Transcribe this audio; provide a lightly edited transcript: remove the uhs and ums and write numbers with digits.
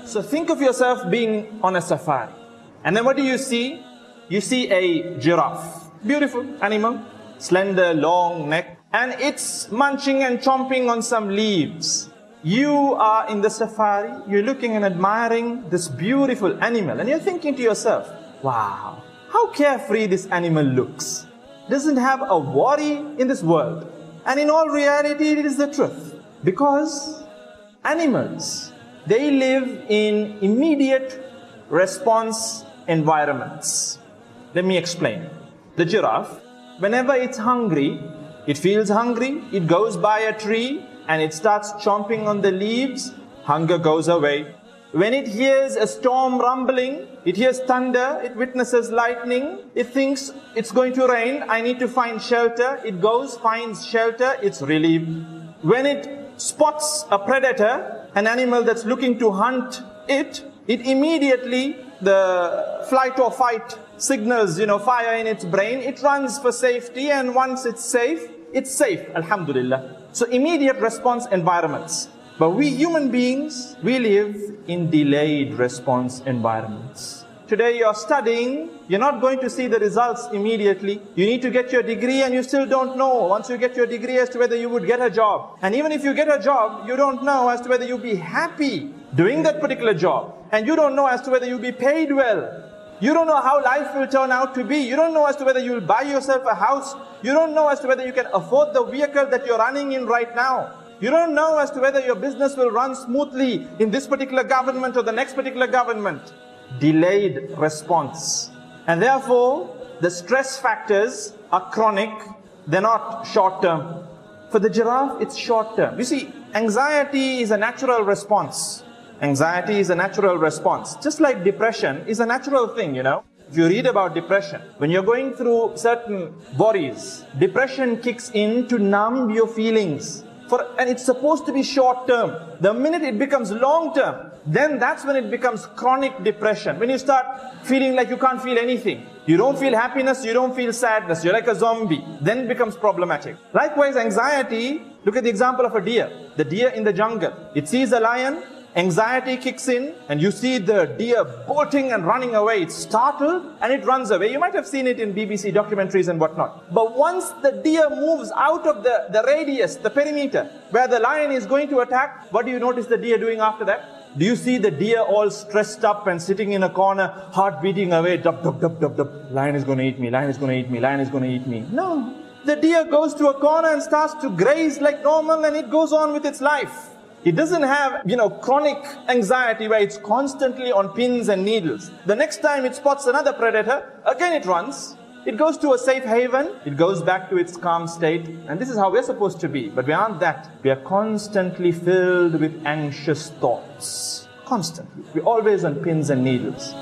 So think of yourself being on a safari. And then what do you see? You see a giraffe. Beautiful animal, slender, long neck. And it's munching and chomping on some leaves. You are in the safari, you're looking and admiring this beautiful animal. And you're thinking to yourself, wow, how carefree this animal looks. Doesn't have a worry in this world. And in all reality, it is the truth. Because animals, they live in immediate response environments. Let me explain. The giraffe, whenever it's hungry, it feels hungry, it goes by a tree and it starts chomping on the leaves, hunger goes away. When it hears a storm rumbling, it hears thunder, it witnesses lightning, it thinks it's going to rain, I need to find shelter, it goes, finds shelter, it's relieved. When it spots a predator, an animal that's looking to hunt it immediately, the flight or fight signals, fire in its brain, it runs for safety, and once it's safe, alhamdulillah. So immediate response environments. But we human beings, we live in delayed response environments. Today you're studying, you're not going to see the results immediately. You need to get your degree and you still don't know once you get your degree as to whether you would get a job. And even if you get a job, you don't know as to whether you'll be happy doing that particular job. And you don't know as to whether you'll be paid well. You don't know how life will turn out to be. You don't know as to whether you'll buy yourself a house. You don't know as to whether you can afford the vehicle that you're running in right now. You don't know as to whether your business will run smoothly in this particular government or the next particular government. Delayed response. And therefore, the stress factors are chronic. They're not short term. For the giraffe, it's short term. You see, anxiety is a natural response. Anxiety is a natural response. Just like depression is a natural thing, If you read about depression, when you're going through certain worries, depression kicks in to numb your feelings. And it's supposed to be short term. The minute it becomes long term, then that's when it becomes chronic depression. When you start feeling like you can't feel anything. You don't feel happiness, you don't feel sadness, you're like a zombie. Then it becomes problematic. Likewise, anxiety, look at the example of a deer. The deer in the jungle. It sees a lion, anxiety kicks in, and you see the deer bolting and running away. It's startled and it runs away. You might have seen it in BBC documentaries and whatnot. But once the deer moves out of the radius, the perimeter, where the lion is going to attack, what do you notice the deer doing after that? Do you see the deer all stressed up and sitting in a corner, heart beating away, dub, dub, dub, dub, dub. Lion is going to eat me, lion is going to eat me, lion is going to eat me. No. The deer goes to a corner and starts to graze like normal, and it goes on with its life. It doesn't have, chronic anxiety where it's constantly on pins and needles. The next time it spots another predator, again it runs. It goes to a safe haven. It goes back to its calm state. And this is how we're supposed to be. But we aren't that. We are constantly filled with anxious thoughts. Constantly. We're always on pins and needles.